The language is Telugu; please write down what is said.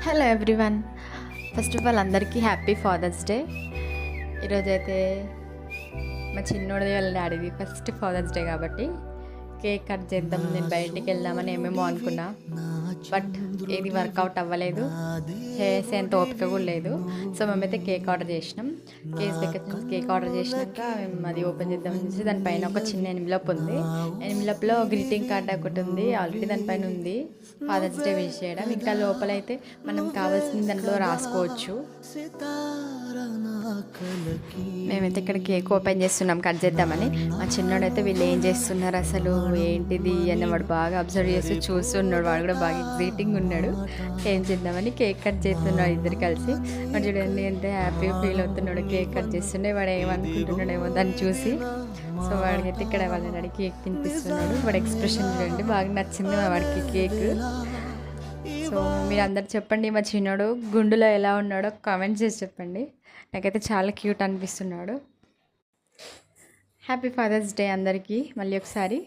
Hello everyone. First of all అందరికీ హ్యాపీ ఫాదర్స్ డే. ఈరోజైతే మా చిన్నోడిది వాళ్ళ డాడీది ఫస్ట్ ఫాదర్స్ డే కాబట్టి కేక్ కట్ చేద్దాం, నేను బయటికి వెళ్దామని ఏమేమో అనుకున్నా. బట్ ఏది వర్కౌట్ అవ్వలేదు, చేసేంత ఓపిక కూడా లేదు. సో మేమైతే కేక్ ఆర్డర్ చేసినాం. కేక్ ఆర్డర్ చేసినాక మేము అది ఓపెన్ చేద్దామని చూసి దానిపైన ఒక చిన్న ఎన్విలప్ ఉంది. ఎన్విలప్లో గ్రీటింగ్ కార్డ్ ఒకటి ఉంది, ఆల్రెడీ దానిపైన ఉంది ఫాదర్స్ డే విష్ చేయడం. ఇంకా లోపలైతే మనం కావాల్సింది దాంట్లో రాసుకోవచ్చు. మేమైతే ఇక్కడ కేక్ ఓపెన్ చేస్తున్నాం కట్ చేద్దామని. మా చిన్నోడైతే వీళ్ళు ఏం చేస్తున్నారు అసలు ఏంటిది అని వాడు బాగా అబ్జర్వ్ చేస్తూ చూస్తున్నాడు. వాడు కూడా బాగా ఎగ్జైటింగ్ ఉన్నాడు. ఏం చేద్దామని కేక్ కట్ చేస్తున్నాడు ఇద్దరు కలిసి. వాడు చూడండి ఎంత హ్యాపీగా ఫీల్ అవుతున్నాడు కేక్ కట్ చేస్తుండే. వాడు ఏమనుకుంటున్నాడేమో దాన్ని చూసి. సో వాడికైతే ఇక్కడ వాళ్ళ డాడీ కేక్ తినిపిస్తున్నాడు. వాడి ఎక్స్ప్రెషన్ చూడండి, బాగా నచ్చింది వాడికి కేక్. సో మీరు అందరు చెప్పండి, మా చిన్నోడు గుండులో ఎలా ఉన్నాడో కామెంట్ చేసి చెప్పండి. నాకైతే చాలా క్యూట్ అనిపిస్తున్నాడు. హ్యాపీ ఫాదర్స్ డే అందరికీ మళ్ళీ ఒకసారి.